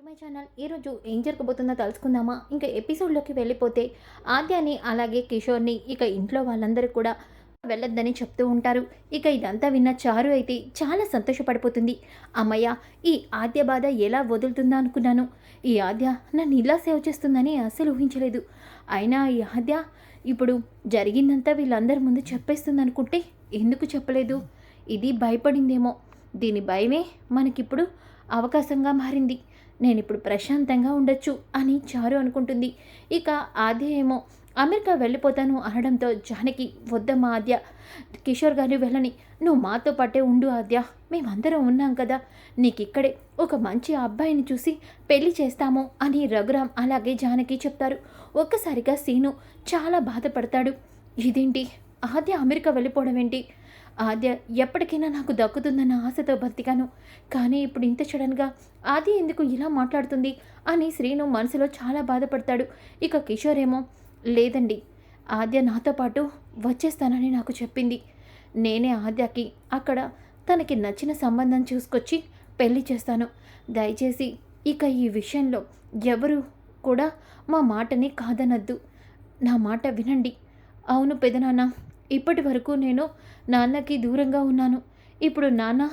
My channel ఈరోజు ఏం జరగబోతుందో తెలుసుకుందామా? ఇంకా ఎపిసోడ్లోకి వెళ్ళిపోతే ఆద్యాని అలాగే కిషోర్ని ఇక ఇంట్లో వాళ్ళందరూ కూడా వెళ్ళొద్దని చెప్తూ ఉంటారు. ఇక ఇదంతా విన్న చారు అయితే చాలా సంతోషపడిపోతుంది. అమ్మయ్య, ఈ ఆద్య బాధ ఎలా వదులుతుందా అనుకున్నాను. ఈ ఆద్య నన్ను ఇలా సేవ్ చేస్తుందని అస్సలు ఊహించలేదు. అయినా ఈ ఆద్య ఇప్పుడు జరిగిందంతా వీళ్ళందరి ముందు చెప్పేస్తుంది అనుకుంటే ఎందుకు చెప్పలేదు? ఇది భయపడిందేమో. దీని భయమే మనకిప్పుడు అవకాశంగా మారింది. నేనిప్పుడు ప్రశాంతంగా ఉండొచ్చు అని చారు అనుకుంటుంది. ఇక ఆద్య ఏమో అమెరికా వెళ్ళిపోతాను అనడంతో జానకి, వద్దమ్మా ఆద్య, కిషోర్ గారిని వెళ్ళని, నువ్వు మాతో పాటే ఉండు ఆద్య, మేమందరం ఉన్నాం కదా, నీకిక్కడే ఒక మంచి అబ్బాయిని చూసి పెళ్లి చేస్తాము అని రఘురామ్ అలాగే జానకి చెప్తారు. ఒక్కసారిగా సీను చాలా బాధపడతాడు. ఇదేంటి, ఆద్య అమెరికా వెళ్ళిపోవడం ఏంటి? ఆద్య ఎప్పటికైనా నాకు దక్కుతుందన్న ఆశతో బతికాను, కానీ ఇప్పుడు ఇంత సడన్గా ఆద్య ఎందుకు ఇలా మాట్లాడుతుంది అని శ్రీను మనసులో చాలా బాధపడతాడు. ఇక కిషోర్ ఏమో, లేదండి, ఆద్య నాతో పాటు వచ్చేస్తానని నాకు చెప్పింది. నేనే ఆద్యకి అక్కడ తనకి నచ్చిన సంబంధం చూసుకొచ్చి పెళ్లి చేస్తాను. దయచేసి ఇక ఈ విషయంలో ఎవరు కూడా మా మాటని కాదనద్దు. నా మాట వినండి. అవును పెదనాన్న, ఇప్పటి వరకు నేను నాన్నకి దూరంగా ఉన్నాను. ఇప్పుడు నాన్న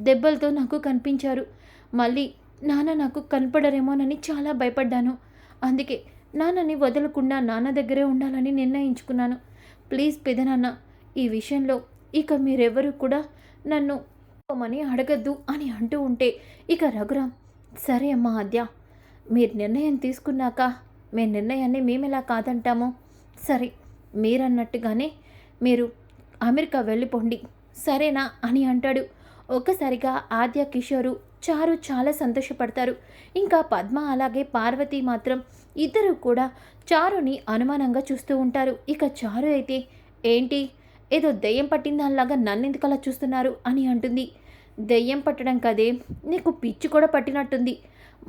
దెబ్బలతో నాకు కనిపించారు. మళ్ళీ నాన్న నాకు కనపడరేమోనని చాలా భయపడ్డాను. అందుకే నాన్నని వదలకుండా నాన్న దగ్గరే ఉండాలని నిర్ణయించుకున్నాను. ప్లీజ్ పెదనాన్న, ఈ విషయంలో ఇక మీరెవరు కూడా నన్ను మని అడగద్దు అని అంటూ ఉంటే ఇక రఘురామ్, సరే అమ్మా ఆద్య, మీరు నిర్ణయం తీసుకున్నాక మీ నిర్ణయాన్ని మేమెలా కాదంటాము? సరే, మీరన్నట్టుగానే మీరు అమెరికా వెళ్ళిపోండి, సరేనా అని అంటాడు. ఒక్కసారిగా ఆద్య, కిషోరు, చారు చాలా సంతోషపడతారు. ఇంకా పద్మ అలాగే పార్వతి మాత్రం ఇద్దరు కూడా చారుని అనుమానంగా చూస్తూ ఉంటారు. ఇక చారు అయితే, ఏంటి, ఏదో దెయ్యం పట్టిందానిలాగా నన్నెందుకలా చూస్తున్నారు అని అంటుంది. దెయ్యం పట్టడం కదే, నీకు పిచ్చి కూడా పట్టినట్టుంది.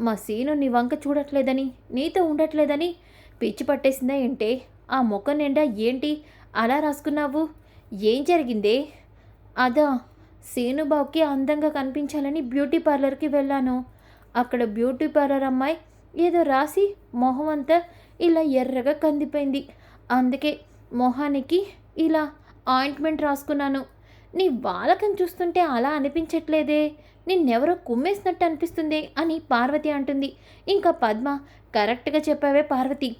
మా సీను నీ వంక చూడట్లేదని, నీతో ఉండట్లేదని పిచ్చి పట్టేసిందా ఏంటే? ఆ ముఖం నిండా ఏంటి అలా రాసుకున్నావు? ఏం జరిగిందే? అదా, సీనుబాబుకి అందంగా కనిపించాలని బ్యూటీ పార్లర్కి వెళ్ళాను. అక్కడ బ్యూటీ పార్లర్ అమ్మాయి ఏదో రాసి మొహం అంతా ఇలా ఎర్రగా కందిపోయింది. అందుకే మొహానికి ఇలా ఆయింట్మెంట్ రాసుకున్నాను. నీ వాలకం చూస్తుంటే అలా అనిపించట్లేదే, నిన్నెవరో కుమ్మేసినట్టు అనిపిస్తుంది అని పార్వతి అంటుంది. ఇంకా పద్మ, కరెక్ట్గా చెప్పావే పార్వతి,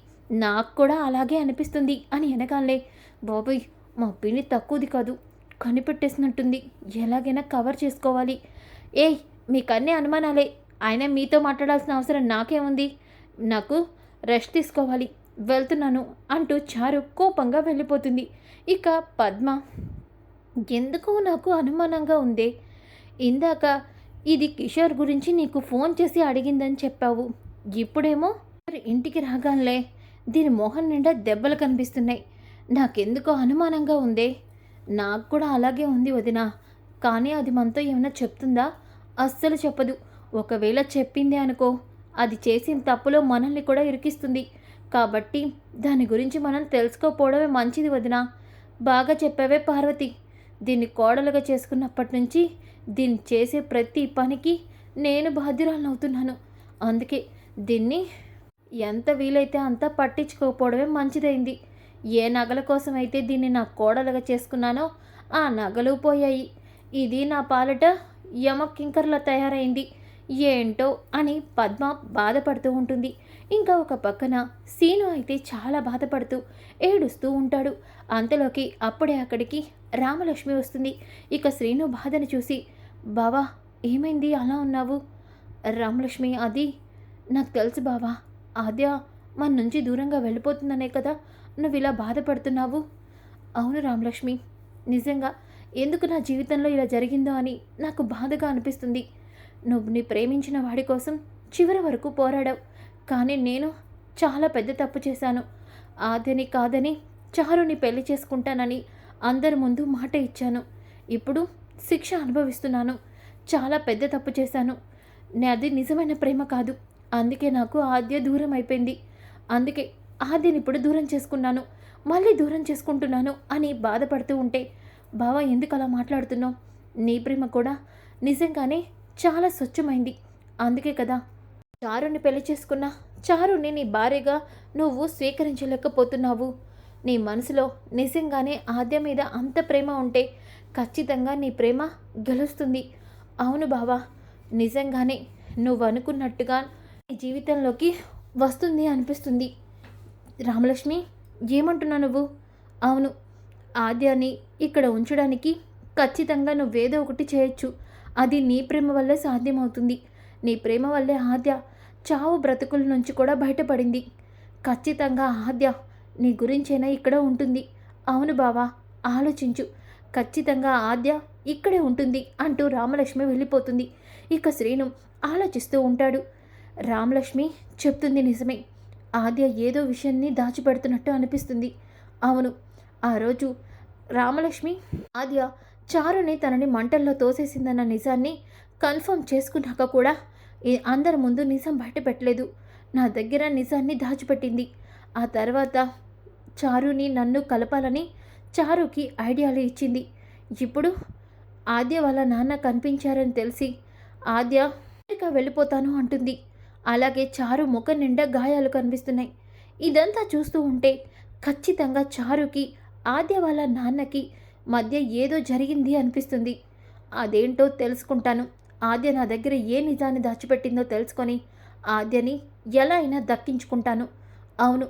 నాకు కూడా అలాగే అనిపిస్తుంది అని అనగానే, బాబోయ్, మా పిన్ని తక్కువది కాదు, కనిపెట్టేసినట్టుంది, ఎలాగైనా కవర్ చేసుకోవాలి. ఏయ్, మీకన్నీ అనుమానాలే, అయినా మీతో మాట్లాడాల్సిన అవసరం నాకేముంది? నాకు రెస్ట్ తీసుకోవాలి, వెళ్తున్నాను అంటూ చారు కోపంగా వెళ్ళిపోతుంది. ఇక పద్మ, ఎందుకో నాకు అనుమానంగా ఉందే, ఇందాక ఇది కిషోర్ గురించి నీకు ఫోన్ చేసి అడిగిందని చెప్పావు, ఇప్పుడేమో ఇంటికి రాగానే దీని మొహం నిండా దెబ్బలు కనిపిస్తున్నాయి. నాకెందుకో అనుమానంగా ఉందే. నాకు కూడా అలాగే ఉంది వదినా, కానీ అది మనతో ఏమైనా చెప్తుందా? అస్సలు చెప్పదు. ఒకవేళ చెప్పిందే అనుకో, అది చేసిన తప్పులో మనల్ని కూడా ఇరికిస్తుంది. కాబట్టి దాని గురించి మనం తెలుసుకోపోవడమే మంచిది వదినా. బాగా చెప్పావే పార్వతి, దీన్ని కోడలుగా చేసుకున్నప్పటి నుంచి దీన్ని చేసే ప్రతి పనికి నేను బాధ్యురాలను అవుతున్నాను. అందుకే దీన్ని ఎంత వీలైతే అంత పట్టించుకోకపోవడమే మంచిదైంది. ఏ నగల కోసం అయితే దీన్ని నా కోడలుగా చేసుకున్నానో ఆ నగలు పోయాయి. ఇది నా పాలట యమకింకర్లా తయారైంది. ఏంటో అని పద్మ బాధపడుతూ ఉంటుంది. ఇంకా ఒక పక్కన సీను అయితే చాలా బాధపడుతూ ఏడుస్తూ ఉంటాడు. అంతలోకి అప్పుడే అక్కడికి రామలక్ష్మి వస్తుంది. ఇక శ్రీను బాధను చూసి, బావా, ఏమైంది అలా ఉన్నావు? రామలక్ష్మి, అది నాకు తెలుసు బావా, ఆద్య మన నుంచి దూరంగా వెళ్ళిపోతుందనే కదా నువ్వు ఇలా బాధపడుతున్నావు. అవును రామలక్ష్మి, నిజంగా ఎందుకు నా జీవితంలో ఇలా జరిగిందో అని నాకు బాధగా అనిపిస్తుంది. నువ్వు నీ ప్రేమించిన వాడి కోసం చివరి వరకు పోరాడావు, కానీ నేను చాలా పెద్ద తప్పు చేశాను. ఆద్యని కాదని చారుని పెళ్లి చేసుకుంటానని అందరి ముందు మాట ఇచ్చాను. ఇప్పుడు శిక్ష అనుభవిస్తున్నాను. చాలా పెద్ద తప్పు చేశాను. అది నిజమైన ప్రేమ కాదు. అందుకే నాకు ఆద్య దూరం అయిపోయింది. అందుకే ఆద్యని ఇప్పుడు దూరం చేసుకున్నాను, మళ్ళీ దూరం చేసుకుంటున్నాను అని బాధపడుతూ ఉంటే, బావ ఎందుకు అలా మాట్లాడుతున్నావు? నీ ప్రేమ కూడా నిజంగానే చాలా స్వచ్ఛమైంది. అందుకే కదా చారుని పెళ్లి చేసుకున్నా చారుని నీ భార్యగా నువ్వు స్వీకరించలేకపోతున్నావు. నీ మనసులో నిజంగానే ఆద్య మీద అంత ప్రేమ ఉంటే ఖచ్చితంగా నీ ప్రేమ గెలుస్తుంది. అవును బావా, నిజంగానే నువ్వు అనుకున్నట్టుగా నీ జీవితంలోకి వస్తుంది అనిపిస్తుంది. రామలక్ష్మి, ఏమంటున్నావు నువ్వు? అవును, ఆద్యాని ఇక్కడ ఉంచడానికి ఖచ్చితంగా నువ్వేదో ఒకటి చేయొచ్చు. అది నీ ప్రేమ వల్లే సాధ్యమవుతుంది. నీ ప్రేమ వల్లే ఆద్య చావు బ్రతుకుల నుంచి కూడా బయటపడింది. ఖచ్చితంగా ఆద్య నీ గురించైనా ఇక్కడ ఉంటుంది. అవును బావా, ఆలోచించు. ఖచ్చితంగా ఆద్య ఇక్కడే ఉంటుంది అంటూ రామలక్ష్మి వెళ్ళిపోతుంది. ఇక శ్రీను ఆలోచిస్తూ ఉంటాడు. రామలక్ష్మి చెప్తుంది నిజమే. ఆద్య ఏదో విషయాన్ని దాచిపెడుతున్నట్టు అనిపిస్తుంది. అవును, ఆ రోజు రామలక్ష్మి ఆద్య చారుని తనని మంటల్లో తోసేసిందన్న నిజాన్ని కన్ఫర్మ్ చేసుకున్నాక కూడా అందరి ముందు నిజం బయటపెట్టలేదు. నా దగ్గర నిజాన్ని దాచిపెట్టింది. ఆ తర్వాత చారుని నన్ను కలపాలని చారుకి ఐడియాలు ఇచ్చింది. ఇప్పుడు ఆద్య వాళ్ళ నాన్న కనిపించారని తెలిసి ఆద్య అమెరికా వెళ్ళిపోతాను అంటుంది. అలాగే చారు ముఖం నిండా గాయాలు కనిపిస్తున్నాయి. ఇదంతా చూస్తూ ఉంటే ఖచ్చితంగా చారుకి ఆద్య వాళ్ళ నాన్నకి మధ్య ఏదో జరిగింది అనిపిస్తుంది. అదేంటో తెలుసుకుంటాను. ఆద్య నా దగ్గర ఏ నిజాన్ని దాచిపెట్టిందో తెలుసుకొని ఆద్యని ఎలా అయినా దక్కించుకుంటాను. అవును,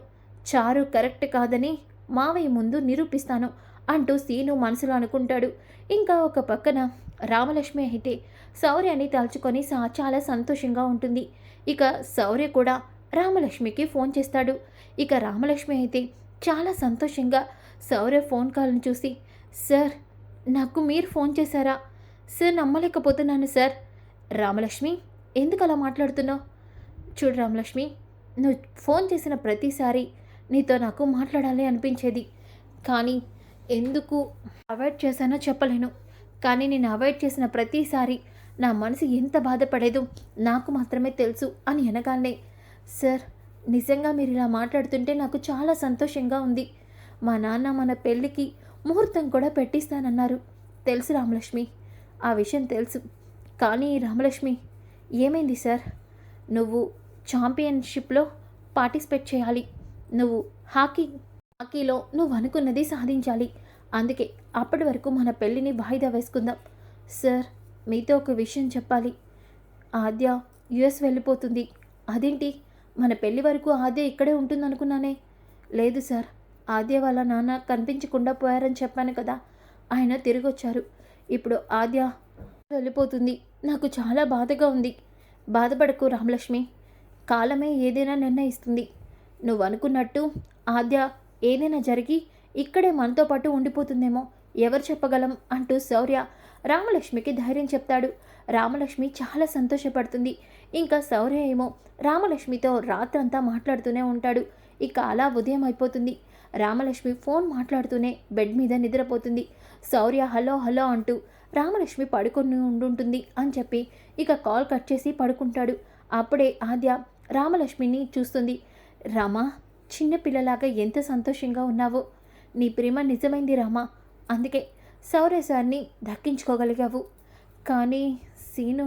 చారు కరెక్ట్ కాదని మావయ్య ముందు నిరూపిస్తాను అంటూ సీను మనసులో అనుకుంటాడు. ఇంకా ఒక పక్కన రామలక్ష్మి అయితే శౌర్యాన్ని తలుచుకొని చాలా సంతోషంగా ఉంటుంది. ఇక శౌర్య కూడా రామలక్ష్మికి ఫోన్ చేస్తాడు. ఇక రామలక్ష్మి అయితే చాలా సంతోషంగా శౌర్య ఫోన్ కాల్ని చూసి, సార్, నాకు మీరు ఫోన్ చేశారా? సార్, నమ్మలేకపోతున్నాను సార్. రామలక్ష్మి, ఎందుకు అలా మాట్లాడుతున్నావు? చూడు రామలక్ష్మి, నువ్వు ఫోన్ చేసిన ప్రతిసారి నీతో నాకు మాట్లాడాలి అనిపించేది. కానీ ఎందుకు అవాయిడ్ చేశానో చెప్పలేను. కానీ నేను అవాయిడ్ చేసిన ప్రతిసారి నా మనసు ఎంత బాధపడేదో నాకు మాత్రమే తెలుసు అని అనగానే, సార్, నిజంగా మీరు ఇలా మాట్లాడుతుంటే నాకు చాలా సంతోషంగా ఉంది. మా నాన్న మన పెళ్ళికి ముహూర్తం కూడా పెట్టిస్తానన్నారు. తెలుసు రామలక్ష్మి, ఆ విషయం తెలుసు. కానీ రామలక్ష్మి, ఏమైంది సార్? నువ్వు ఛాంపియన్షిప్లో పార్టిసిపేట్ చేయాలి. నువ్వు హాకీలో నువ్వు అనుకున్నది సాధించాలి. అందుకే అప్పటి వరకు మన పెళ్ళిని వాయిదా వేసుకుందాం. సార్, మీతో ఒక విషయం చెప్పాలి. ఆద్య యుఎస్ వెళ్ళిపోతుంది. అదేంటి? మన పెళ్ళి వరకు ఆద్య ఇక్కడే ఉంటుందనుకున్నానే. లేదు సార్, ఆద్య వాళ్ళ నాన్న కనిపించకుండా పోయారని చెప్పాను కదా, ఆయన తిరిగి వచ్చారు. ఇప్పుడు ఆద్య వెళ్ళిపోతుంది. నాకు చాలా బాధగా ఉంది. బాధపడకు రామలక్ష్మి, కాలమే ఏదైనా నిర్ణయిస్తుంది. నువ్వు అనుకున్నట్టు ఆద్య ఏదైనా జరిగి ఇక్కడే మనతో పాటు ఉండిపోతుందేమో, ఎవరు చెప్పగలం అంటూ శౌర్య రామలక్ష్మికి ధైర్యం చెప్తాడు. రామలక్ష్మి చాలా సంతోషపడుతుంది. ఇంకా శౌర్య ఏమో రామలక్ష్మితో రాత్రంతా మాట్లాడుతూనే ఉంటాడు. ఇక అలా ఉదయం అయిపోతుంది. రామలక్ష్మి ఫోన్ మాట్లాడుతూనే బెడ్ మీద నిద్రపోతుంది. శౌర్య హలో హలో అంటూ రామలక్ష్మి పడుకొని ఉండుంటుంది అని చెప్పి ఇక కాల్ కట్ చేసి పడుకుంటాడు. అప్పుడే ఆద్య రామలక్ష్మిని చూస్తుంది. రామా, చిన్నపిల్లలాగా ఎంత సంతోషంగా ఉన్నావో. నీ ప్రేమ నిజమైంది రామా. అందుకే శౌర్య సార్ని దక్కించుకోగలిగావు. కానీ సీను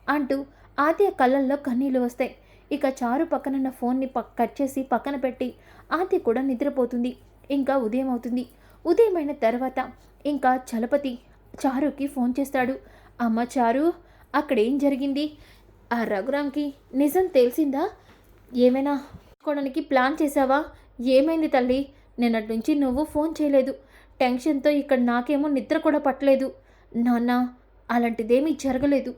అంటూ ఆద్య కళ్ళల్లో కన్నీళ్ళు వస్తాయి. ఇక చారు పక్కనున్న ఫోన్ని కట్ చేసి పక్కన పెట్టి ఆద్య కూడా నిద్రపోతుంది. ఇంకా ఉదయం అవుతుంది. ఉదయమైన తర్వాత ఇంకా చలపతి చారుకి ఫోన్ చేస్తాడు. అమ్మ చారు, అక్కడేం జరిగింది? ఆ రఘురామ్కి నిజం తెలిసిందా? ఏమైనా తీసుకోవడానికి ప్లాన్ చేశావా? ఏమైంది తల్లి? నిన్నటి నుంచి నువ్వు ఫోన్ చేయలేదు. టెన్షన్తో ఇక్కడ నాకేమో నిద్ర కూడా పట్టలేదు. నాన్న, అలాంటిదేమీ జరగలేదు.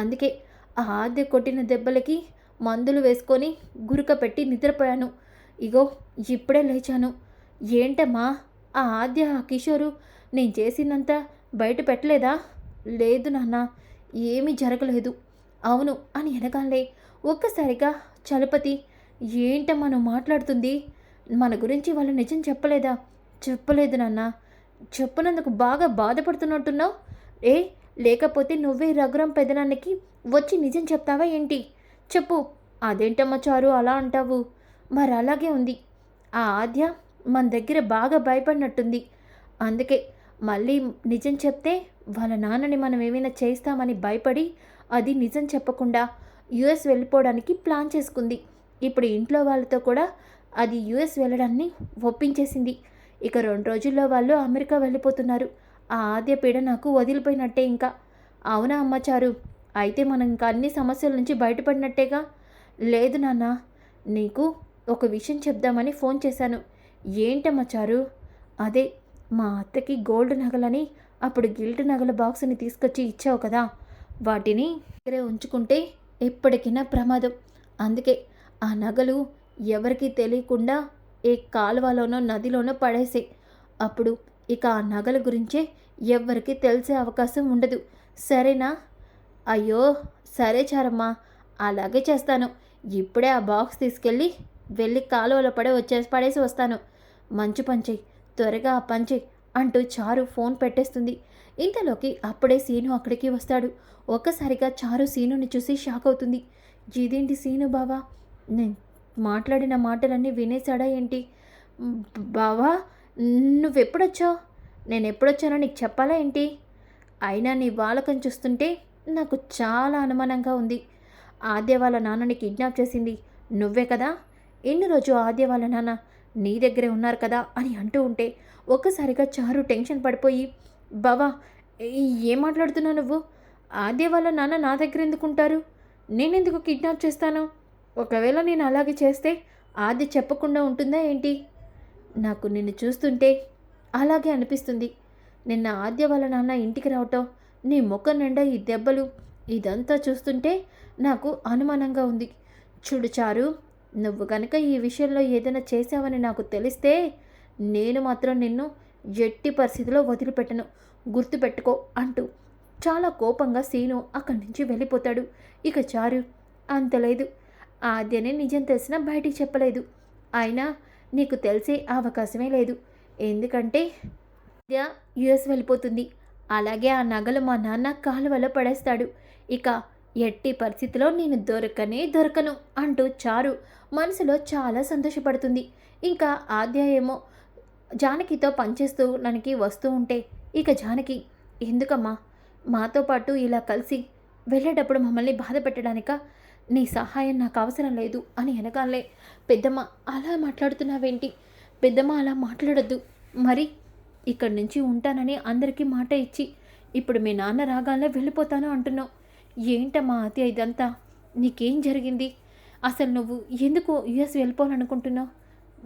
అందుకే ఆ ఆద్య కొట్టిన దెబ్బలకి మందులు వేసుకొని గురక పెట్టి నిద్రపోయాను. ఇగో ఇప్పుడే లేచాను. ఏంటమ్మా, ఆ ఆద్య ఆ కిషోరు నేను చేసినంత బయట పెట్టలేదా? లేదు నాన్న, ఏమీ జరగలేదు. అవును అని అనగానే ఒక్కసారిగా చలపతి, ఏంటమ్మా నువ్వు మాట్లాడుతుంది? మన గురించి వాళ్ళు నిజం చెప్పలేదా? చెప్పలేదు నాన్న. చెప్పనందుకు బాగా బాధపడుతున్నట్టున్నావు. ఏ లేకపోతే నువ్వే రఘురాం పెదనాన్నకి వచ్చి నిజం చెప్తావా ఏంటి? చెప్పు. అదేంటమ్మా చారు అలా అంటావు? మరి అలాగే ఉంది. ఆ ఆద్య మన దగ్గర బాగా భయపడినట్టుంది. అందుకే మళ్ళీ నిజం చెప్తే వాళ్ళ నాన్నని మనం ఏమైనా చేస్తామని భయపడి అది నిజం చెప్పకుండా యుఎస్ వెళ్ళిపోవడానికి ప్లాన్ చేసుకుంది. ఇప్పుడు ఇంట్లో వాళ్ళతో కూడా అది యుఎస్ వెళ్ళడాన్ని ఒప్పించేసింది. ఇక 2 రోజుల్లో వాళ్ళు అమెరికా వెళ్ళిపోతున్నారు. ఆ ఆద్య పీడ నాకు వదిలిపోయినట్టే ఇంకా. అవునా అమ్మ చారు? అయితే మనం ఇంకా అన్ని సమస్యల నుంచి బయటపడినట్టేగా? లేదు నాన్న, నీకు ఒక విషయం చెప్దామని ఫోన్ చేశాను. ఏంటమ్మా చారు? అదే, మా అత్తకి గోల్డ్ నగలని అప్పుడు గిల్ట్ నగల బాక్స్ని తీసుకొచ్చి ఇచ్చావు కదా, వాటిని దగ్గరే ఉంచుకుంటే ఎప్పటికైనా ప్రమాదం. అందుకే ఆ నగలు ఎవరికీ తెలియకుండా ఏ కాలువలోనో నదిలోనో పడేసే. అప్పుడు ఇక ఆ నగల గురించే ఎవ్వరికీ తెలిసే అవకాశం ఉండదు. సరేనా? అయ్యో, సరే చారమ్మా, అలాగే చేస్తాను. ఇప్పుడే ఆ బాక్స్ తీసుకెళ్ళి వెళ్ళి కాలువలో పడేసి వస్తాను. మంచి పంచెయ్, త్వరగా ఆ పంచెయ్ అంటూ చారు ఫోన్ పెట్టేస్తుంది. ఇంతలోకి అప్పుడే సీను అక్కడికి వస్తాడు. ఒక్కసారిగా చారు సీనుని చూసి షాక్ అవుతుంది. ఇదేంటి సీను బావా, నేను మాట్లాడిన మాటలన్నీ వినేశాడా ఏంటి? బావా, నువ్వెప్పుడొచ్చావు? నేను ఎప్పుడొచ్చానో నీకు చెప్పాలా ఏంటి? అయినా నీ వాలకం చూస్తుంటే నాకు చాలా అనుమానంగా ఉంది. ఆద్య వాళ్ళ నాన్నని కిడ్నాప్ చేసింది నువ్వే కదా? ఎన్ని రోజు ఆద్య వాళ్ళ నాన్న నీ దగ్గరే ఉన్నారు కదా అని అంటూ ఉంటే ఒక్కసారిగా చారు టెన్షన్ పడిపోయి, బావా, ఏం మాట్లాడుతున్నావు నువ్వు? ఆద్య వాళ్ళ నాన్న నా దగ్గర ఎందుకుంటారు? నేనెందుకు కిడ్నాప్ చేస్తాను? ఒకవేళ నేను అలాగే చేస్తే ఆద్య చెప్పకుండా ఉంటుందా ఏంటి? నాకు నిన్ను చూస్తుంటే అలాగే అనిపిస్తుంది. నిన్న ఆద్య వాళ్ళ నాన్న ఇంటికి రావటం, నీ ముఖం నిండా ఈ దెబ్బలు, ఇదంతా చూస్తుంటే నాకు అనుమానంగా ఉంది. చూడు చారు, నువ్వు కనుక ఈ విషయంలో ఏదైనా చేశావని నాకు తెలిస్తే నేను మాత్రం నిన్ను ఎట్టి పరిస్థితిలో వదిలిపెట్టను, గుర్తుపెట్టుకో అంటూ చాలా కోపంగా సీను అక్కడి నుంచి వెళ్ళిపోతాడు. ఇక చారు, అంతలేదు, ఆద్యనే నిజం తెలిసినా బయటికి చెప్పలేదు. అయినా నీకు తెలిసే అవకాశమే లేదు. ఎందుకంటే ఆద్య యుఎస్ వెళ్ళిపోతుంది. అలాగే ఆ నగలు మా నాన్న కాలువలో పడేస్తాడు. ఇక ఎట్టి పరిస్థితిలో నేను దొరకను అంటూ చారు మనసులో చాలా సంతోషపడుతుంది. ఇంకా ఆద్య ఏమో జానకితో పనిచేస్తూ ననికి వస్తూ ఉంటే ఇక జానకి, ఎందుకమ్మా మాతో పాటు ఇలా కలిసి వెళ్ళేటప్పుడు మమ్మల్ని బాధ పెట్టడానిక? నీ సహాయం నాకు అవసరం లేదు అని అనగానే, పెద్దమ్మ అలా మాట్లాడుతున్నావేంటి? పెద్దమ్మ అలా మాట్లాడొద్దు. మరి ఇక్కడి నుంచి ఉంటానని అందరికీ మాట ఇచ్చి ఇప్పుడు మీ నాన్న రాగానే వెళ్ళిపోతాను అంటున్నావు. ఏంటమ్మా అతి ఇదంతా? నీకేం జరిగింది? అసలు నువ్వు ఎందుకు యుఎస్ వెళ్ళిపోవాలనుకుంటున్నావు?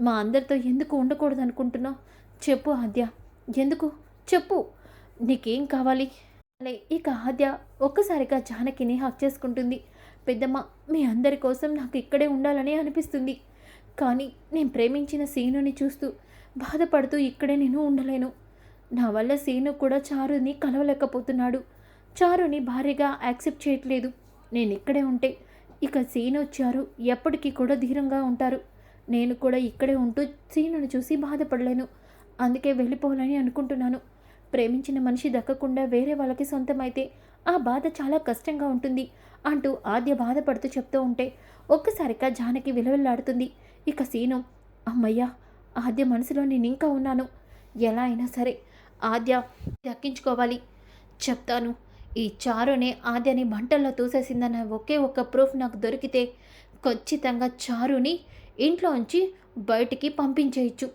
మా అందరితో ఎందుకు ఉండకూడదు అనుకుంటున్నావు? చెప్పు ఆద్య, ఎందుకు చెప్పు, నీకేం కావాలి? ఇక ఆద్య ఒక్కసారిగా జానకిని హక్ చేసుకుంటుంది. పెద్దమ్మ, మీ అందరి కోసం నాకు ఇక్కడే ఉండాలని అనిపిస్తుంది. కానీ నేను ప్రేమించిన సీనుని చూస్తూ బాధపడుతూ ఇక్కడే నేను ఉండలేను. నా వల్ల సీను కూడా చారుని కలవలేకపోతున్నాడు. చారుని భార్యగా యాక్సెప్ట్ చేయట్లేదు. నేను ఇక్కడే ఉంటే ఇక సీను చారు ఎప్పటికీ కూడా ధీరంగా ఉంటారు. నేను కూడా ఇక్కడే ఉంటూ సీనుని చూసి బాధపడలేను. అందుకే వెళ్ళిపోవాలని అనుకుంటున్నాను. ప్రేమించిన మనిషి దక్కకుండా వేరే వాళ్ళకి సొంతమైతే ఆ బాధ చాలా కష్టంగా ఉంటుంది అంటూ ఆద్య బాధపడుతూ చెప్తూ ఉంటే ఒక్కసారిగా జానకి విలవిల్లాడుతుంది. ఇక సీను, అమ్మయ్యా, ఆద్య మనసులో నేను ఇంకా ఉన్నాను. ఎలా అయినా సరే ఆద్య దక్కించుకోవాలి. చెప్తాను, ఈ చారునే ఆద్యని మంటల్లో తోసేసిందన్న ఒకే ఒక్క ప్రూఫ్ నాకు దొరికితే ఖచ్చితంగా చారుని ఇంట్లోంచి బయటికి పంపించేయచ్చు.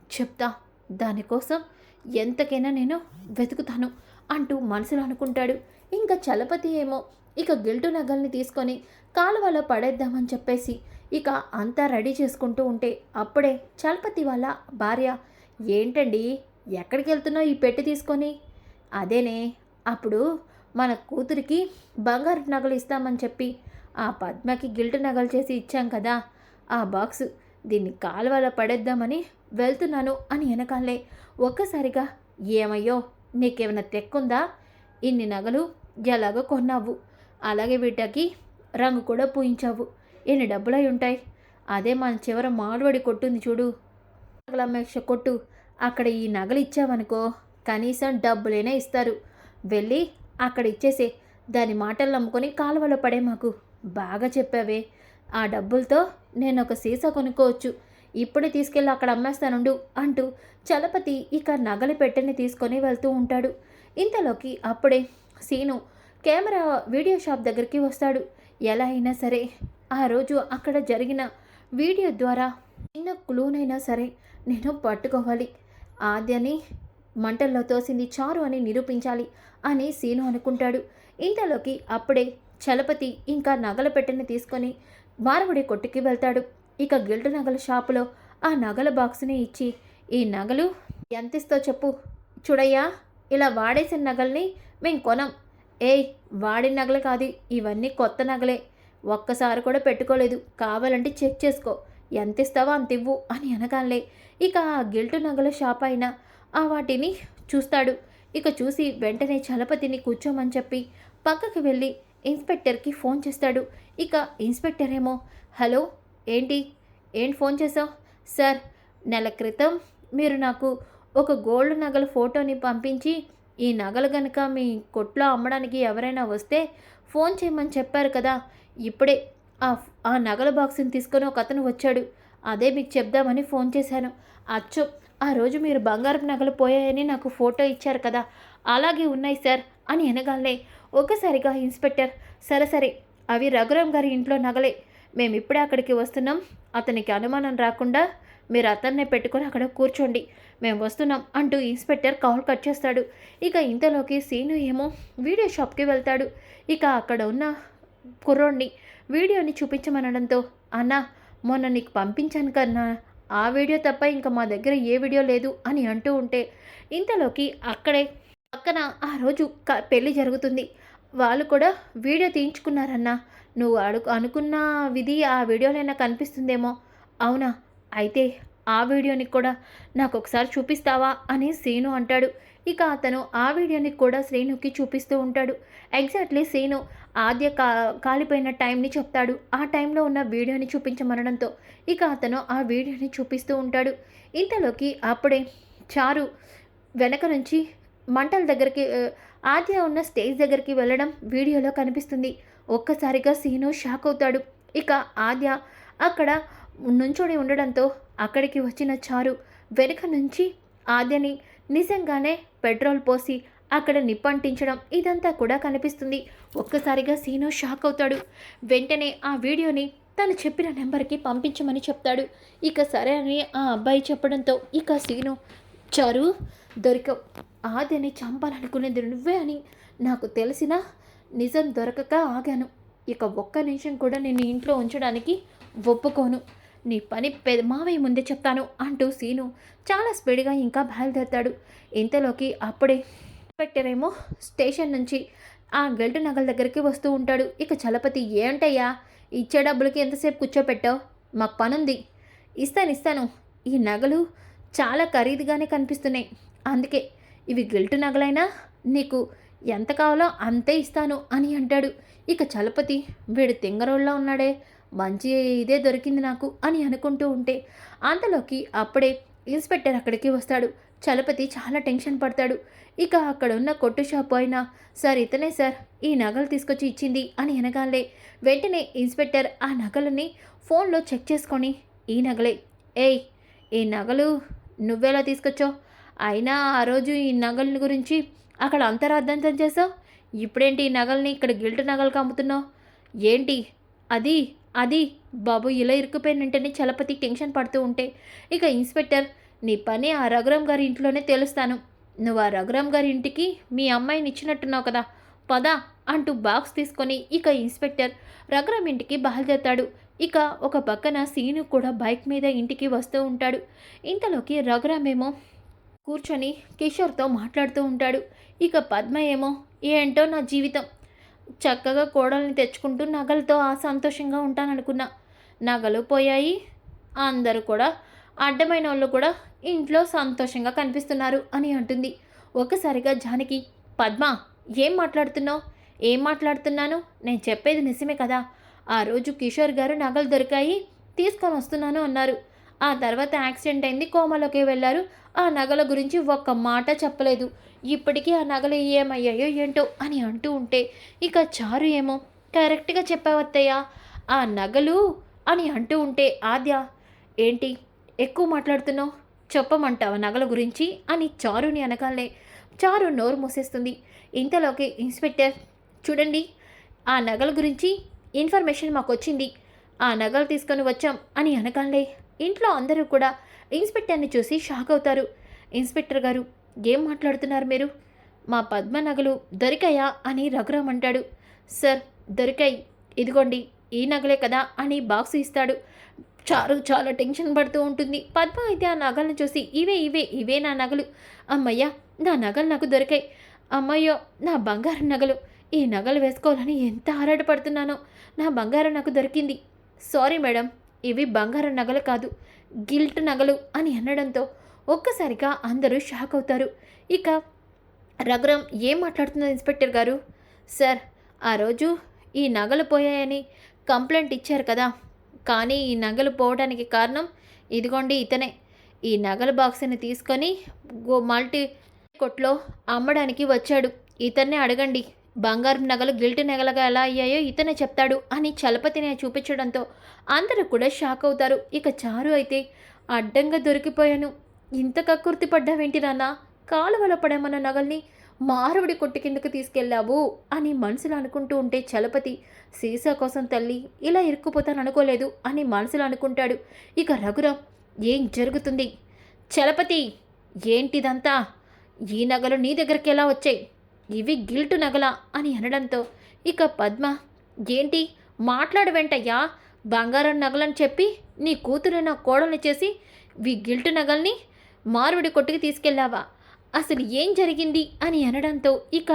చెప్తా, దానికోసం ఎంతకైనా నేను వెతుకుతాను అంటూ మనసులో అనుకుంటాడు. ఇంకా చలపతి ఏమో ఇక గిల్టు నగల్ని తీసుకొని కాలువలో పడేద్దామని చెప్పేసి ఇక అంతా రెడీ చేసుకుంటూ ఉంటే అప్పుడే చలపతి వాళ్ళ భార్య, ఏంటండి ఎక్కడికి వెళ్తున్నావు ఈ పెట్టి తీసుకొని? అదేనే, అప్పుడు మన కూతురికి బంగారు నగలు ఇస్తామని చెప్పి ఆ పద్మకి గిల్టు నగలు చేసి ఇచ్చాం కదా, ఆ బాక్సు, దీన్ని కాలువలో పడేద్దామని వెళ్తున్నాను అని వెనకాలే ఒక్కసారిగా, ఏమయ్యో నీకేమైనా తెక్కుందా? ఇన్ని నగలు ఎలాగో కొన్నావు, అలాగే వీటికి రంగు కూడా పూయించావు, ఎన్ని డబ్బులై ఉంటాయి? అదే మన చివర మాల్వడి కొట్టుంది చూడు, నగలమ్మేక్ష కొట్టు, అక్కడ ఈ నగలు ఇచ్చావనుకో కనీసం డబ్బులైనా ఇస్తారు. వెళ్ళి అక్కడ ఇచ్చేసే, దాని మాటలు నమ్ముకొని కాలువలో పడే మాకు. బాగా చెప్పావే, ఆ డబ్బులతో నేను ఒక సీసా కొనుక్కోవచ్చు. ఇప్పుడే తీసుకెళ్ళి అక్కడ అమ్మేస్తానుండు అంటూ చలపతి ఇక నగలి పెట్టెని తీసుకొని వెళ్తూ ఉంటాడు. ఇంతలోకి అప్పుడే సీను కెమెరా వీడియో షాప్ దగ్గరికి వస్తాడు. ఎలా అయినా సరే ఆ రోజు అక్కడ జరిగిన వీడియో ద్వారా చిన్న క్లూనైనా సరే నేను పట్టుకోవాలి. ఆద్యని మంటల్లో తోసింది చారు అని నిరూపించాలి అని సీను అనుకుంటాడు. ఇంతలోకి అప్పుడే చలపతి ఇంకా నగల పెట్టెని తీసుకొని మారవుడి కొట్టుకి వెళ్తాడు. ఇక గిల్టు నగల షాపులో ఆ నగల బాక్స్ని ఇచ్చి, ఈ నగలు ఎంతిస్తో చెప్పు, చూడయ్యా ఇలా వాడేసిన నగల్ని మేం కొనం. ఏయ్ వాడిన నగలు కాదు, ఇవన్నీ కొత్త నగలే, ఒక్కసారి కూడా పెట్టుకోలేదు, కావాలంటే చెక్ చేసుకో, ఎంత ఇస్తావో అంత ఇవ్వు అని అనగానే ఇక ఆ గిల్టు నగల షాప్ అయిన ఆ వాటిని చూస్తాడు. ఇక చూసి వెంటనే చలపతిని కూర్చోమని చెప్పి పక్కకి వెళ్ళి ఇన్స్పెక్టర్కి ఫోన్ చేస్తాడు. ఇక ఇన్స్పెక్టర్ ఏమో, హలో ఏంటి ఏంటి ఫోన్ చేసావు? సార్, నెల క్రితం మీరు నాకు ఒక గోల్డ్ నగల ఫోటోని పంపించి ఈ నగలు గనక మీ కొట్లో అమ్మడానికి ఎవరైనా వస్తే ఫోన్ చేయమని చెప్పారు కదా, ఇప్పుడే ఆ నగల బాక్స్ని తీసుకొని ఒక అతను వచ్చాడు, అదే మీకు చెప్దామని ఫోన్ చేశాను. అచ్చు ఆ రోజు మీరు బంగారపు నగలు పోయాయని నాకు ఫోటో ఇచ్చారు కదా, అలాగే ఉన్నాయి సార్ అని అనగానే ఒక్కసారిగా ఇన్స్పెక్టర్, సరే సరే అవి రఘురామ్ గారి ఇంట్లో నగలే, మేము ఇప్పుడే అక్కడికి వస్తున్నాం, అతనికి అనుమానం రాకుండా మీరు అతన్నే పెట్టుకొని అక్కడ కూర్చోండి, మేము వస్తున్నాం అంటూ ఇన్స్పెక్టర్ కాల్ కట్ చేస్తాడు. ఇక ఇంతలోకి సీను ఏమో వీడియో షాప్కి వెళ్తాడు. ఇక అక్కడ ఉన్న కుర్రోడిని వీడియోని చూపించమనడంతో, అన్న మొన్న నీకు పంపించాను కన్నా ఆ వీడియో తప్ప ఇంకా మా దగ్గర ఏ వీడియో లేదు అని అంటూ ఉంటే, ఇంతలోకి అక్కడే పక్కన ఆ రోజు పెళ్ళి జరుగుతుంది, వాళ్ళు కూడా వీడియో తీయించుకున్నారన్నా, నువ్వు అనుకున్న విధి ఆ వీడియోలైనా కనిపిస్తుందేమో. అవునా, అయితే ఆ వీడియోని కూడా నాకు ఒకసారి చూపిస్తావా అని శ్రీను అంటాడు. ఇక అతను ఆ వీడియోని కూడా శ్రీనుకి చూపిస్తూ ఉంటాడు. ఎగ్జాక్ట్లీ శ్రీను ఆద్య కాలిపోయిన టైంని చెప్తాడు. ఆ టైంలో ఉన్న వీడియోని చూపించమనడంతో ఇక అతను ఆ వీడియోని చూపిస్తూ ఉంటాడు. ఇంతలోకి అప్పుడే చారు వెనక నుంచి మంటల దగ్గరికి ఆద్య ఉన్న స్టేజ్ దగ్గరికి వెళ్ళడం వీడియోలో కనిపిస్తుంది. ఒక్కసారిగా సీను షాక్ అవుతాడు. ఇక ఆద్య అక్కడ నుంచొని ఉండడంతో అక్కడికి వచ్చిన చారు వెనుక నుంచి ఆద్యని నిజంగానే పెట్రోల్ పోసి అక్కడ నిప్పంటించడం ఇదంతా కూడా కనిపిస్తుంది. ఒక్కసారిగా సీను షాక్ అవుతాడు. వెంటనే ఆ వీడియోని తను చెప్పిన నెంబర్కి పంపించమని చెప్తాడు. ఇక సరే అని ఆ అబ్బాయి చెప్పడంతో ఇక సీను, చారు దొరికవు, ఆద్యని చంపాలనుకునేది నువ్వే అని నాకు తెలిసినా నిజం దొరకక ఆగాను, ఇక ఒక్క నిమిషం కూడా నేను ఇంట్లో ఉంచడానికి ఒప్పుకోను, నీ పని మావయ్య ముందే చెప్తాను అంటూ సీను చాలా స్పీడ్గా ఇంకా బయలుదేరుతాడు. ఇంతలోకి అప్పుడే ఇన్స్పెక్టర్ ఏమో స్టేషన్ నుంచి ఆ గెల్టు నగల దగ్గరికి వస్తూ ఉంటాడు. ఇక చలపతి, ఏంటయ్యా ఇచ్చే డబ్బులకి ఎంతసేపు కూర్చోపెట్టావు, మాకు పనుంది, ఇస్తాను, ఈ నగలు చాలా ఖరీదుగానే కనిపిస్తున్నాయి, అందుకే ఇవి గిల్టు నగలైనా నీకు ఎంత కావాలో అంతే ఇస్తాను అని అంటాడు. ఇక చలపతి, వీడు తింగరోళ్ళ ఉన్నాడే, మంచి ఇదే దొరికింది నాకు అని అనుకుంటూ ఉంటే అంతలోకి అప్పుడే ఇన్స్పెక్టర్ అక్కడికి వస్తాడు. చలపతి చాలా టెన్షన్ పడతాడు. ఇక అక్కడ ఉన్న కొట్టు షాపు అయినా, సార్ ఇతనే సార్ ఈ నగలు తీసుకొచ్చి ఇచ్చింది అని అనగానే వెంటనే ఇన్స్పెక్టర్ ఆ నగలని ఫోన్లో చెక్ చేసుకొని, ఈ నగలే, ఏయ్ ఈ నగలు నువ్వెలా తీసుకొచ్చావు, అయినా ఆ రోజు ఈ నగల గురించి అక్కడ అంతరార్థం చేసావు, ఇప్పుడేంటి ఈ నగల్ని ఇక్కడ గిల్టు నగలకు అమ్ముతున్నావు ఏంటి, అది అది బాబు ఇలా ఇరుక్కుపోయినంటేనే చలపతి టెన్షన్ పడుతూ ఉంటే ఇక ఇన్స్పెక్టర్, నీ పని ఆ రఘురామ్ గారి ఇంట్లోనే తెలుస్తాను, నువ్వు ఆ రఘురామ్ గారి ఇంటికి మీ అమ్మాయిని ఇచ్చినట్టున్నావు కదా, పదా అంటూ బాక్స్ తీసుకొని ఇక ఇన్స్పెక్టర్ రఘురామ్ ఇంటికి బయలుదేరుతాడు. ఇక ఒక పక్కన సీను కూడా బైక్ మీద ఇంటికి వస్తూ ఉంటాడు. ఇంతలోకి రఘురామ్ ఏమో కూర్చొని కిషోర్తో మాట్లాడుతూ ఉంటాడు. ఇక పద్మ ఏమో, ఏంటో నా జీవితం, చక్కగా కోడల్ని తెచ్చుకుంటూ నగలతో సంతోషంగా ఉంటాననుకున్నా, నగలు పోయాయి, అందరూ కూడా అడ్డమైన వాళ్ళు కూడా ఇంట్లో సంతోషంగా కనిపిస్తున్నారు అని అంటుంది. ఒక్కసారిగా జానకి, పద్మ ఏం మాట్లాడుతున్నాను, నేను చెప్పేది నిజమే కదా, ఆ రోజు కిషోర్ గారు నగలు దొరికాయి తీసుకొని వస్తున్నాను అన్నారు, ఆ తర్వాత యాక్సిడెంట్ అయింది, కోమలోకి వెళ్ళారు, ఆ నగల గురించి ఒక్క మాట చెప్పలేదు, ఇప్పటికీ ఆ నగలు ఏమయ్యాయో ఏంటో అని అంటూ ఉంటే ఇక చారు ఏమో, కరెక్ట్గా చెప్పావత్తయ్య, ఆ నగలు అని అంటూ ఉంటే ఆద్య, ఏంటి ఎక్కువ మాట్లాడుతున్నావు, చెప్పమంటావా నగల గురించి అని చారుని అనగానే చారు నోరు మూసేస్తుంది. ఇంతలోకి ఇన్స్పెక్టర్, చూడండి ఆ నగల గురించి ఇన్ఫర్మేషన్ మాకొచ్చింది, ఆ నగలు తీసుకొని వచ్చాం అని అనగానే ఇంట్లో అందరూ కూడా ఇన్స్పెక్టర్ని చూసి షాక్ అవుతారు. ఇన్స్పెక్టర్ గారు, ఏం మాట్లాడుతున్నారు మీరు? మా పద్మ నగలు దొరికాయా అని రఘురామ్ అంటాడు. సార్, దొరికాయి, ఇదిగోండి ఈ నగలే కదా అని బాక్స్ ఇస్తాడు. చారు చాలా టెన్షన్ పడుతూ ఉంటుంది. పద్మ అయితే ఆ నగలను చూసి ఇవే నా నగలు, అమ్మయ్య నా నగలు నాకు దొరికాయి, అమ్మయ్యో నా బంగారం నగలు, ఈ నగలు వేసుకోవాలని ఎంత ఆరాటపడుతున్నానో, నా బంగారం నాకు దొరికింది. సారీ మేడం, ఇవి బంగారం నగలు కాదు, గిల్ట్ నగలు అని అనడంతో ఒక్కసారిగా అందరూ షాక్ అవుతారు. ఇక రఘురామ్, ఏం మాట్లాడుతున్నారు ఇన్స్పెక్టర్ గారు? సార్, ఆ రోజు ఈ నగలు పోయాయని కంప్లైంట్ ఇచ్చారు కదా, కానీ ఈ నగలు పోవడానికి కారణం ఇదిగోండి ఇతనే. ఈ నగల బాక్స్ని తీసుకొని మల్టీ కొట్లో అమ్మడానికి వచ్చాడు, ఇతన్నే అడగండి, బంగారం నగలు గిల్ట్ నగలుగా ఎలా అయ్యాయో ఇతనే చెప్తాడు అని చలపతిని చూపించడంతో అందరూ కూడా షాక్ అవుతారు. ఇక చారు అయితే, అడ్డంగా దొరికిపోయాను, ఇంత కక్కుర్తి పడ్డావేంటి నాన్న, కాలువలో పడేమన్న నగల్ని మారవుడి కొట్టి కిందకు తీసుకెళ్ళావు అని మనసులో అనుకుంటూ ఉంటే చలపతి, సీసా కోసం తల్లి ఇలా ఇరుక్కుపోతాను అనుకోలేదు అని మనసులో అనుకుంటాడు. ఇక రఘురామ్, ఏం జరుగుతుంది? చలపతి, ఏంటిదంతా? ఈ నగలు నీ దగ్గరికి ఎలా వచ్చాయి? ఇవి గిల్టు నగలా అని అనడంతో ఇక పద్మ, ఏంటి మాట్లాడవేంటయ్యా, బంగారం నగలని చెప్పి నీ కూతురు నా కోడల్ని చేసి గిల్టు నగల్ని మారుడి కొట్టుకి తీసుకెళ్ళావా? అసలు ఏం జరిగింది అని అనడంతో ఇక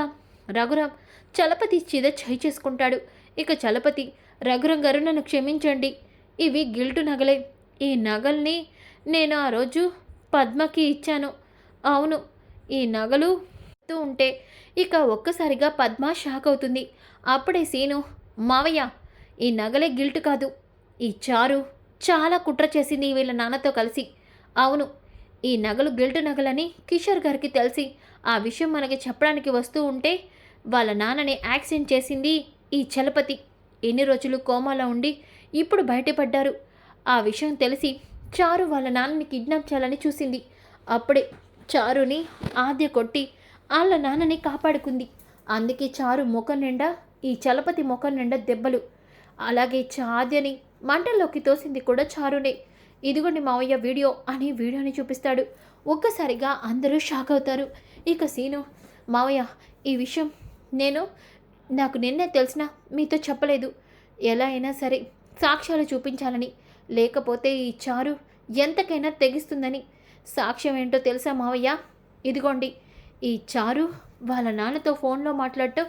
రఘురామ్ చలపతి చీద చేయి చేసుకుంటాడు. ఇక చలపతి, రఘురామ్ గారు నన్ను క్షమించండి, ఇవి గిల్టు నగలే, ఈ నగల్ని నేను ఆ రోజు పద్మకి ఇచ్చాను. అవును, ఈ నగలు ఉంటే ఇక ఒక్కసారిగా పద్మ షాక్ అవుతుంది. అప్పుడే సీను, మావయ్య, ఈ నగలే గిల్ట్ కాదు, ఈ చారు చాలా కుట్ర చేసింది వీళ్ళ నాన్నతో కలిసి. అవును, ఈ నగలు గిల్ట్ నగలని కిషోర్ గారికి తెలిసి ఆ విషయం మనకి చెప్పడానికి వస్తూ ఉంటే వాళ్ళ నాన్నని యాక్సిడెంట్ చేసింది ఈ చలపతి. ఎన్ని రోజులు కోమాలో ఉండి ఇప్పుడు బయటపడ్డారు. ఆ విషయం తెలిసి చారు వాళ్ళ నాన్నని కిడ్నాప్ చేయాలని చూసింది. అప్పుడే చారుని ఆద్య కొట్టి వాళ్ళ నాన్నని కాపాడుకుంది. అందుకే చారు ముఖం నిండా, ఈ చలపతి ముఖం నిండా దెబ్బలు. అలాగే ఆద్యని మంటల్లోకి తోసింది కూడా చారునే. ఇదిగోండి మావయ్య వీడియో అని వీడియోని చూపిస్తాడు. ఒక్కసారిగా అందరూ షాక్ అవుతారు. ఇక సీను, మావయ్య, ఈ విషయం నాకు నిన్నే తెలిసినా మీతో చెప్పలేదు, ఎలా అయినా సరే సాక్ష్యాలు చూపించాలని, లేకపోతే ఈ చారు ఎంతకైనా తెగిస్తుందని. సాక్ష్యం ఏంటో తెలుసా మావయ్య? ఇదిగోండి, ఈ చారు వాళ్ళ నాన్నతో ఫోన్లో మాట్లాడటం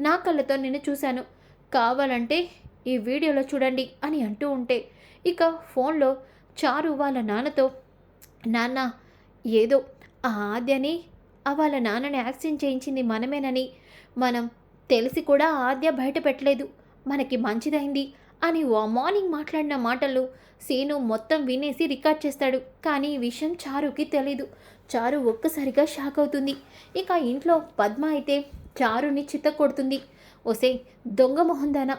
నా కళ్ళతో నేను చూశాను, కావాలంటే ఈ వీడియోలో చూడండి అని అంటూ ఉంటే ఇక ఫోన్లో చారు వాళ్ళ నాన్నతో, నాన్న, ఏదో ఆ ఆద్యని వాళ్ళ నాన్నని యాక్సిడెంట్ చేయించింది మనమేనని మనం తెలిసి కూడా ఆద్య బయట పెట్టలేదు, మనకి మంచిదైంది అని మార్నింగ్ మాట్లాడిన మాటలు సీను మొత్తం వినేసి రికార్డ్ చేస్తాడు. కానీ ఈ విషయం చారుకి తెలీదు. చారు ఒక్కసారిగా షాక్ అవుతుంది. ఇక ఇంట్లో పద్మ అయితే చారుని చిత్త కొడుతుంది. ఒసే దొంగ మొహందానా,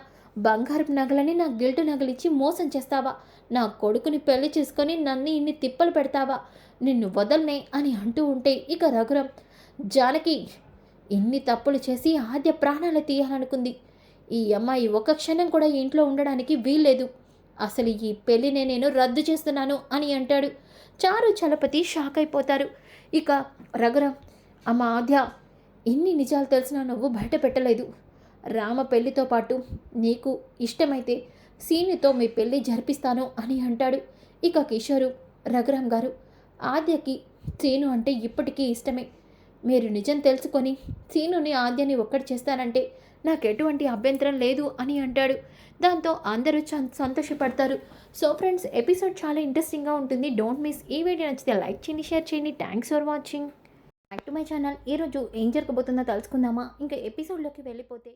బంగారపు నగలని నా గిల్టు నగలిచ్చి మోసం చేస్తావా? నా కొడుకుని పెళ్లి చేసుకొని నన్ను ఇన్ని తిప్పలు పెడతావా? నిన్ను వదలనే అని అంటూ ఉంటే ఇక రఘురామ్, జానకి ఇన్ని తప్పులు చేసి ఆద్య ప్రాణాలు తీయాలనుకుంది. ఈ అమ్మాయి ఒక క్షణం కూడా ఇంట్లో ఉండడానికి వీల్లేదు. అసలు ఈ పెళ్లినే నేను రద్దు చేస్తున్నాను అని అంటాడు. చారు చలపతి షాక్ అయిపోతారు. ఇక రఘురామ్, అమ్మ ఆద్య, ఇన్ని నిజాలు తెలిసినా నువ్వు బయట పెట్టలేదు. రామ పెళ్లితో పాటు నీకు ఇష్టమైతే సీనుతో మీ పెళ్ళి జరిపిస్తాను అని అంటాడు. ఇక కిషోరు, రఘురామ్ గారు, ఆద్యకి సీను అంటే ఇప్పటికీ ఇష్టమే. మీరు నిజం తెలుసుకొని సీనుని ఆద్యని ఒక్కటి చేస్తానంటే నాకు ఎటువంటి అభ్యంతరం లేదు అని అంటాడు. దాంతో అందరూ సంతోషపడతారు. సో ఫ్రెండ్స్, ఎపిసోడ్ చాలా ఇంట్రెస్టింగ్గా ఉంటుంది. Don't miss. ఈ వీడియో నచ్చితే లైక్ చేయండి, షేర్ చేయండి. Thanks for watching. Back to my channel. ఈరోజు ఏం జరగబోతుందో తెలుసుకుందామా? ఇంకా ఎపిసోడ్లోకి వెళ్ళిపోతే